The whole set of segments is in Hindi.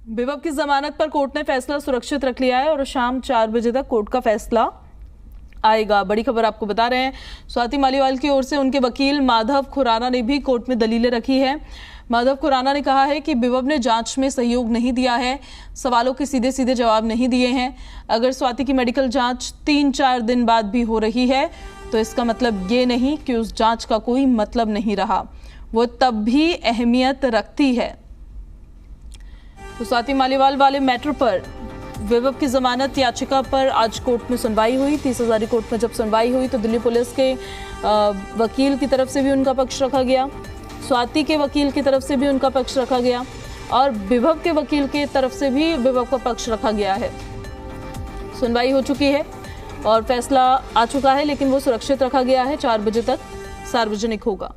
विभव की जमानत पर कोर्ट ने फैसला सुरक्षित रख लिया है और शाम 4 बजे तक कोर्ट का फैसला आएगा। बड़ी खबर आपको बता रहे हैं, स्वाति मालीवाल की ओर से उनके वकील माधव खुराना ने भी कोर्ट में दलीलें रखी है। माधव खुराना ने कहा है कि विभव ने जांच में सहयोग नहीं दिया है, सवालों के सीधे सीधे जवाब नहीं दिए हैं। अगर स्वाति की मेडिकल जांच 3-4 दिन बाद भी हो रही है तो इसका मतलब ये नहीं कि उस जांच का कोई मतलब नहीं रहा, वो तब भी अहमियत रखती है। तो स्वाति मालीवाल वाले मैटर पर विभव की जमानत याचिका पर आज कोर्ट में सुनवाई हुई। 30 हजारी कोर्ट में जब सुनवाई हुई तो दिल्ली पुलिस के वकील की तरफ से भी उनका पक्ष रखा गया, स्वाति के वकील की तरफ से भी उनका पक्ष रखा गया और विभव के वकील की तरफ से भी विभव का पक्ष रखा गया है। सुनवाई हो चुकी है और फैसला आ चुका है, लेकिन वो सुरक्षित रखा गया है, 4 बजे तक सार्वजनिक होगा।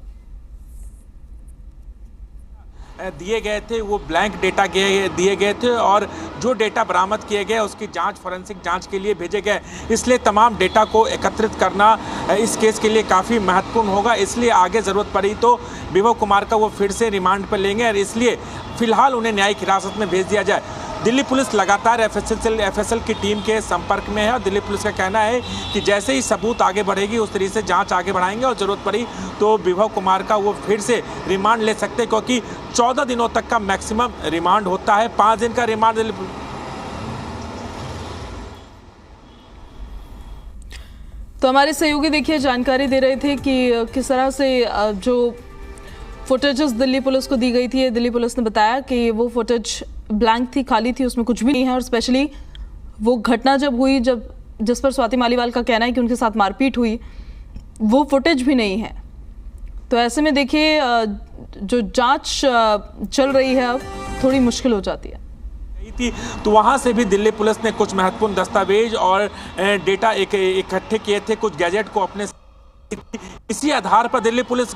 दिए गए थे वो ब्लैंक डेटा दिए गए थे और जो डेटा बरामद किए गए उसकी जांच फॉरेंसिक जांच के लिए भेजे गए। इसलिए तमाम डेटा को एकत्रित करना इस केस के लिए काफ़ी महत्वपूर्ण होगा। इसलिए आगे ज़रूरत पड़ी तो विभव कुमार का वो फिर से रिमांड पर लेंगे और इसलिए फ़िलहाल उन्हें न्यायिक हिरासत में भेज दिया जाए। दिल्ली पुलिस लगातार एफएसएल की टीम के संपर्क में है और दिल्ली पुलिस का कहना है कि जैसे ही सबूत आगे बढ़ेगी उस तरीके से जांच आगे बढ़ाएंगे और ज़रूरत पड़ी तो विभव कुमार का वो फिर से रिमांड ले सकते हैं, क्योंकि 14 दिनों तक का मैक्सिमम रिमांड होता है। 5 दिन का रिमांड तो हमारे सहयोगी देखिए जानकारी दे रहे थे कि किस तरह से जो फुटेजेस दिल्ली पुलिस को दी गई थी, दिल्ली पुलिस ने बताया कि वो फुटेज ब्लैंक थी, खाली थी, उसमें कुछ भी नहीं है और स्पेशली वो घटना जब हुई जिस पर स्वाति मालीवाल का कहना है कि उनके साथ मारपीट हुई, वो फुटेज भी नहीं है। तो ऐसे में देखिए जो जांच चल रही है अब थोड़ी मुश्किल हो जाती है। थी तो वहां से भी दिल्ली पुलिस ने कुछ महत्वपूर्ण दस्तावेज और डेटा इकट्ठे किए थे, कुछ गैजेट को अपने इसी आधार पर दिल्ली पुलिस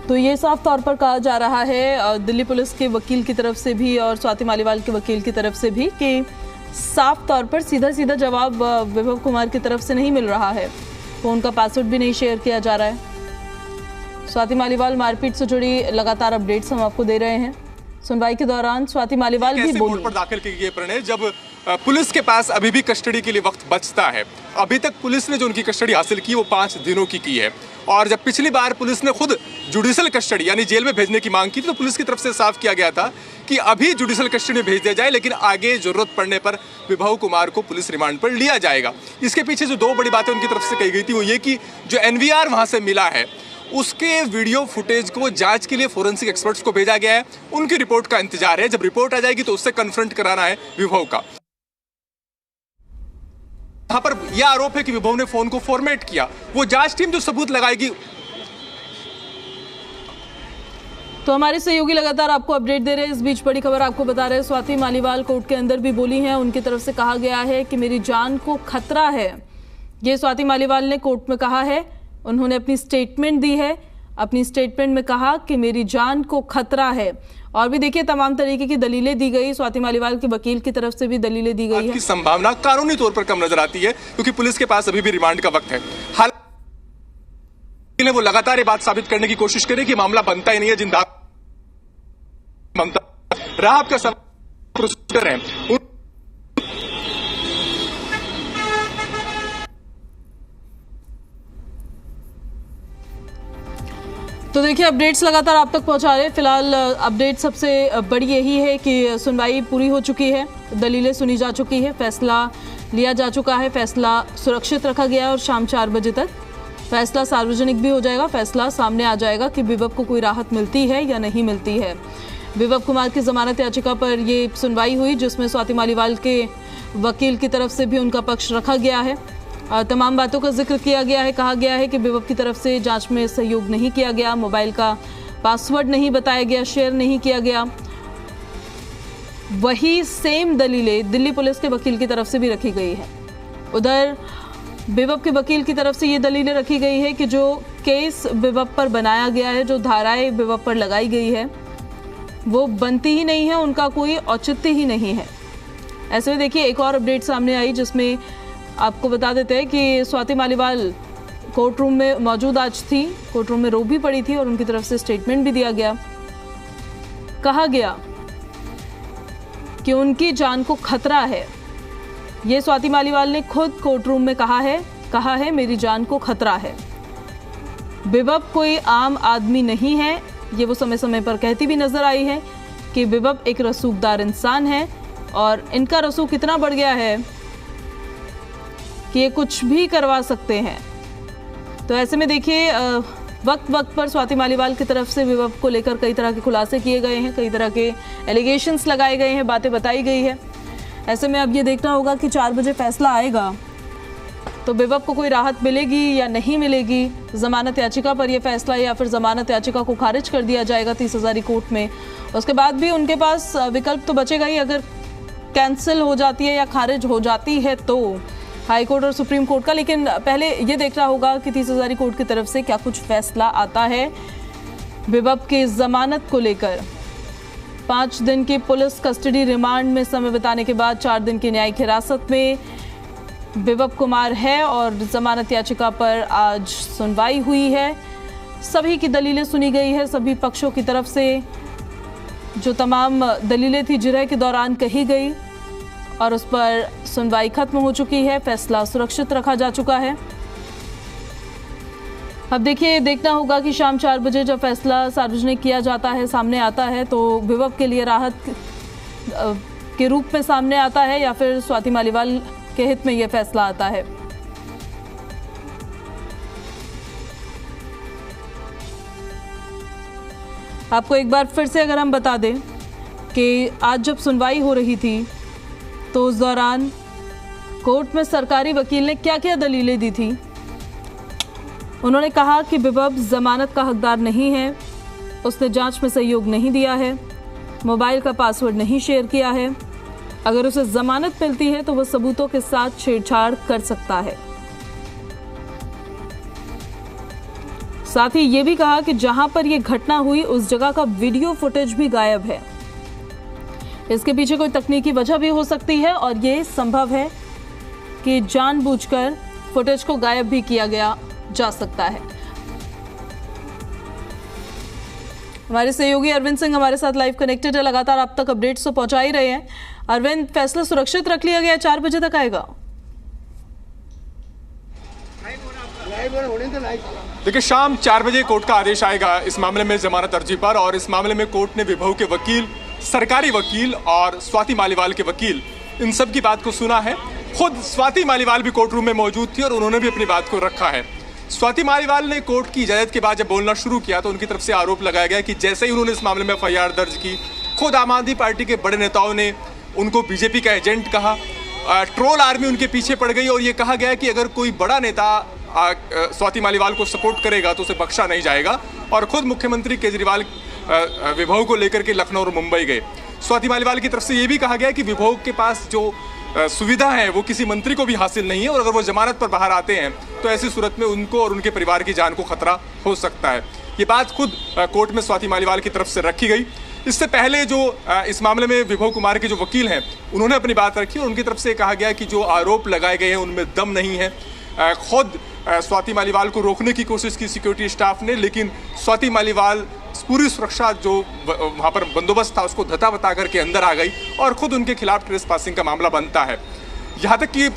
तो ये साफ तौर पर कहा जा रहा है दिल्ली पुलिस के वकील की तरफ से भी और स्वाति मालीवाल के वकील की तरफ से भी कि साफ तौर पर सीधा सीधा जवाब विभव कुमार की तरफ से नहीं मिल रहा है। फोन का पासवर्ड भी नहीं शेयर किया जा रहा है। स्वाति मालीवाल मारपीट से जुड़ी लगातार अपडेट्स हम आपको दे रहे हैं। सुनवाई के दौरान स्वाति मालीवाल भी बोली पर दाखिल की गई प्रणय, जब पुलिस के पास अभी भी कस्टडी के लिए वक्त बचता है। अभी तक पुलिस ने जो उनकी कस्टडी हासिल की वो 5 दिनों की है और जब पिछली बार पुलिस ने खुद जुडिशल कस्टडी यानी जेल में भेजने की मांग की थी तो पुलिस की तरफ से साफ किया गया था कि अभी जुडिशल कस्टडी में भेज दिया जाए, लेकिन आगे जरूरत पड़ने पर विभव कुमार को पुलिस रिमांड पर लिया जाएगा। इसके पीछे जो 2 बड़ी बातें उनकी तरफ से कही गई थी वो ये कि जो एनवीआर वहां से मिला है उसके वीडियो फुटेज को जांच के लिए फोरेंसिक एक्सपर्ट्स को भेजा गया है, उनकी रिपोर्ट का इंतजार है। जब रिपोर्ट आ जाएगी तो उससे कन्फ्रंट कराना है विभव का। यहां पर यह आरोप है कि विभव ने फोन को फॉर्मेट किया, वो जांच टीम जो सबूत लगाएगी। तो हमारे सहयोगी लगातार आपको अपडेट दे रहे हैं। इस बीच बड़ी खबर आपको बता रहे हैं, स्वाति मालीवाल कोर्ट के अंदर भी बोली हैं। उनकी तरफ से कहा गया है कि मेरी जान को खतरा है, ये स्वाति मालीवाल ने कोर्ट में कहा है। उन्होंने अपनी स्टेटमेंट दी है, अपनी स्टेटमेंट में कहा कि मेरी जान को खतरा है। और भी देखिए तमाम तरीके की दलीलें दी गई, स्वाति मालीवाल के वकील की तरफ से भी दलीलें दी गई है। संभावना कानूनी तौर पर कम नजर आती है क्योंकि पुलिस के पास अभी भी रिमांड का वक्त है। हालांकि वो लगातार ये बात साबित करने की कोशिश करे कि मामला बनता ही नहीं है, जिंदा राहत का प्रोसीजर है। तो देखिए अपडेट्स लगातार आप तक पहुंचा रहे हैं। फिलहाल अपडेट सबसे बड़ी यही है कि सुनवाई पूरी हो चुकी है, दलीलें सुनी जा चुकी है, फैसला लिया जा चुका है, फैसला सुरक्षित रखा गया है और शाम 4 बजे तक फैसला सार्वजनिक भी हो जाएगा। फैसला सामने आ जाएगा कि विभव को कोई राहत मिलती है या नहीं मिलती है। विभव कुमार की जमानत याचिका पर ये सुनवाई हुई जिसमें स्वाति मालीवाल के वकील की तरफ से भी उनका पक्ष रखा गया है। तमाम बातों का जिक्र किया गया है। कहा गया है कि विभव की तरफ से जांच में सहयोग नहीं किया गया, मोबाइल का पासवर्ड नहीं बताया गया, शेयर नहीं किया गया। वही सेम दलीलें दिल्ली पुलिस के वकील की तरफ से भी रखी गई है। उधर विभव के वकील की तरफ से ये दलीलें रखी गई है कि जो केस विभव पर बनाया गया है, जो धाराएं विभव पर लगाई गई है, वो बनती ही नहीं है, उनका कोई औचित्य ही नहीं है। ऐसे में देखिए एक और अपडेट सामने आई जिसमें आपको बता देते हैं कि स्वाति मालीवाल कोर्ट रूम में मौजूद आज थी, कोर्ट रूम में रो भी पड़ी थी और उनकी तरफ से स्टेटमेंट भी दिया गया। कहा गया कि उनकी जान को खतरा है। ये स्वाति मालीवाल ने खुद कोर्ट रूम में कहा है मेरी जान को खतरा है। विभव कोई आम आदमी नहीं है, ये वो समय समय पर कहती भी नजर आई है कि विभव एक रसूखदार इंसान है और इनका रसूख इतना बढ़ गया है कि ये कुछ भी करवा सकते हैं। तो ऐसे में देखिए वक्त वक्त पर स्वाति मालीवाल की तरफ से विभव को लेकर कई तरह के खुलासे किए गए हैं, कई तरह के एलिगेशंस लगाए गए हैं, बातें बताई गई है। ऐसे में अब ये देखना होगा कि 4 बजे फैसला आएगा तो विभव को कोई राहत मिलेगी या नहीं मिलेगी। जमानत याचिका पर यह फैसला या फिर जमानत याचिका को खारिज कर दिया जाएगा 30 हज़ारी कोर्ट में। उसके बाद भी उनके पास विकल्प तो बचेगा ही, अगर कैंसिल हो जाती है या खारिज हो जाती है तो हाई कोर्ट और सुप्रीम कोर्ट का। लेकिन पहले ये देखना होगा कि 30 हज़ारी कोर्ट की तरफ से क्या कुछ फैसला आता है विभव की जमानत को लेकर। 5 दिन की पुलिस कस्टडी रिमांड में समय बिताने के बाद 4 दिन की न्यायिक हिरासत में विभव कुमार है और जमानत याचिका पर आज सुनवाई हुई है। सभी की दलीलें सुनी गई है, सभी पक्षों की तरफ से जो तमाम दलीलें थी जिरह के दौरान कही गई और उस पर सुनवाई खत्म हो चुकी है, फैसला सुरक्षित रखा जा चुका है। अब देखिए देखना होगा कि शाम 4 बजे जब फैसला सार्वजनिक किया जाता है, सामने आता है, तो विभव के लिए राहत के रूप में सामने आता है या फिर स्वाति मालीवाल के हित में यह फैसला आता है। आपको एक बार फिर से अगर हम बता दें कि आज जब सुनवाई हो रही थी तो उस दौरान कोर्ट में सरकारी वकील ने क्या क्या दलीलें दी थी। उन्होंने कहा कि विभव जमानत का हकदार नहीं है, उसने जांच में सहयोग नहीं दिया है, मोबाइल का पासवर्ड नहीं शेयर किया है, अगर उसे जमानत मिलती है तो वह सबूतों के साथ छेड़छाड़ कर सकता है। साथ ही ये भी कहा कि जहां पर यह घटना हुई उस जगह का वीडियो फुटेज भी गायब है। इसके पीछे कोई तकनीकी वजह भी हो सकती है और ये संभव है कि जानबूझकर फुटेज को गायब भी किया गया जा सकता है। हमारे सहयोगी अरविंद सिंह हमारे साथ लाइव कनेक्टेड है, लगातार आप तक अपडेट्स तो पहुंचा ही रहे हैं। अरविंद, फैसला सुरक्षित रख लिया गया, 4 बजे तक आएगा। देखिए शाम 4 बजे कोर्ट का आदेश आएगा इस मामले में जमानत अर्जी पर, और इस मामले में कोर्ट ने विभव के वकील, सरकारी वकील और स्वाति मालीवाल के वकील, इन सब की बात को सुना है। खुद स्वाति मालीवाल भी कोर्ट रूम में मौजूद थी और उन्होंने भी अपनी बात को रखा है। स्वाति मालीवाल ने कोर्ट की इजाजत के बाद जब बोलना शुरू किया तो उनकी तरफ से आरोप लगाया गया कि जैसे ही उन्होंने इस मामले में FIR दर्ज की, खुद आम आदमी पार्टी के बड़े नेताओं ने उनको बीजेपी का एजेंट कहा, ट्रोल आर्मी उनके पीछे पड़ गई और ये कहा गया कि अगर कोई बड़ा नेता स्वाति मालीवाल को सपोर्ट करेगा तो उसे बख्शा नहीं जाएगा। और खुद मुख्यमंत्री केजरीवाल विभव को लेकर के लखनऊ और मुंबई गए। स्वाति मालीवाल की तरफ से ये भी कहा गया कि विभव के पास जो सुविधा है वो किसी मंत्री को भी हासिल नहीं है और अगर वो जमानत पर बाहर आते हैं तो ऐसी सूरत में उनको और उनके परिवार की जान को खतरा हो सकता है। ये बात खुद कोर्ट में स्वाति मालीवाल की तरफ से रखी गई। इससे पहले जो इस मामले में विभव कुमार के जो वकील हैं उन्होंने अपनी बात रखी और उनकी तरफ से कहा गया कि जो आरोप लगाए गए हैं उनमें दम नहीं है। खुद स्वाति मालीवाल को रोकने की कोशिश की सिक्योरिटी स्टाफ ने, लेकिन स्वाति मालीवाल पूरी सुरक्षा जो वहाँ पर बंदोबस्त था उसको धता बता करके अंदर आ गई और खुद उनके खिलाफ ट्रेस पासिंग का मामला बनता है। यहाँ तक कि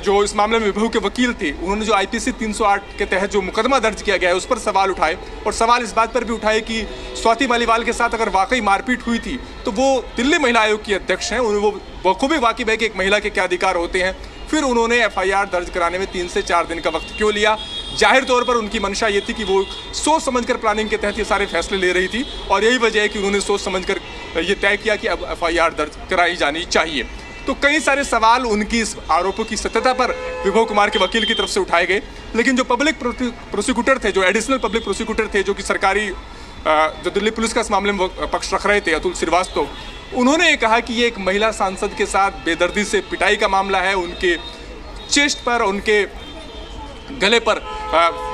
जो इस मामले में विभव के वकील थे उन्होंने जो IPC 308 के तहत जो मुकदमा दर्ज किया गया है उस पर सवाल उठाए और सवाल इस बात पर भी उठाए कि स्वाति मालीवाल के साथ अगर वाकई मारपीट हुई थी तो वो दिल्ली महिला आयोग की अध्यक्ष हैं, उन्हें वो बखूबी वाकिफ है कि एक महिला के क्या अधिकार होते हैं। फिर उन्होंने FIR दर्ज कराने में 3 से 4 दिन का वक्त क्यों लिया। जाहिर तौर पर उनकी मंशा ये थी कि वो सोच समझकर प्लानिंग के तहत ये सारे फैसले ले रही थी और यही वजह है कि उन्होंने सोच समझकर ये तय किया कि अब FIR दर्ज कराई जानी चाहिए। तो कई सारे सवाल उनकी इस आरोपों की सत्यता पर विभव कुमार के वकील की तरफ से उठाए गए, लेकिन जो पब्लिक प्रोसिक्यूटर थे, जो एडिशनल पब्लिक प्रोसिक्यूटर थे, जो कि सरकारी जो दिल्ली पुलिस का इस मामले में पक्ष रख रहे थे, अतुल श्रीवास्तव, उन्होंने ये कहा कि ये एक महिला सांसद के साथ बेदर्दी से पिटाई का मामला है। उनके चेस्ट पर, उनके गले पर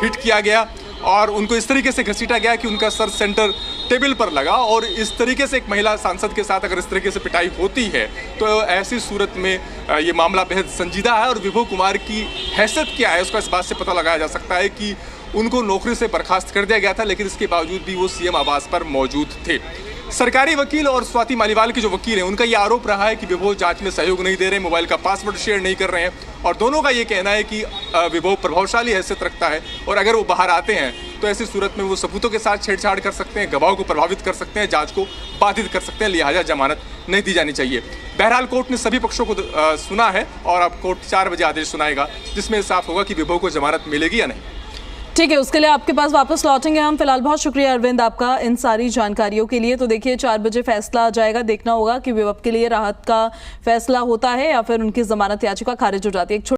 हिट किया गया और उनको इस तरीके से घसीटा गया कि उनका सर सेंटर टेबल पर लगा। और इस तरीके से एक महिला सांसद के साथ अगर इस तरीके से पिटाई होती है तो ऐसी सूरत में ये मामला बेहद संजीदा है और विभव कुमार की हैसियत क्या है उसका इस बात से पता लगाया जा सकता है कि उनको नौकरी से बर्खास्त कर दिया गया था, लेकिन इसके बावजूद भी वो सीएम आवास पर मौजूद थे। सरकारी वकील और स्वाति मालीवाल के जो वकील हैं उनका ये आरोप रहा है कि विभो जांच में सहयोग नहीं दे रहे, मोबाइल का पासवर्ड शेयर नहीं कर रहे हैं, और दोनों का ये कहना है कि विभो प्रभावशाली हैसियत रखता है और अगर वो बाहर आते हैं तो ऐसी सूरत में वो सबूतों के साथ छेड़छाड़ कर सकते हैं, गवाहों को प्रभावित कर सकते हैं, जांच को बाधित कर सकते हैं, लिहाजा जमानत नहीं दी जानी चाहिए। बहरहाल कोर्ट ने सभी पक्षों को सुना है और अब कोर्ट 4 बजे आदेश सुनाएगा जिसमें साफ होगा कि विभो को जमानत मिलेगी या नहीं। ठीक है, उसके लिए आपके पास वापस लौटेंगे हम। फिलहाल बहुत शुक्रिया अरविंद आपका इन सारी जानकारियों के लिए। तो देखिए 4 बजे फैसला आ जाएगा, देखना होगा कि विभव के लिए राहत का फैसला होता है या फिर उनकी जमानत याचिका खारिज हो जाती है।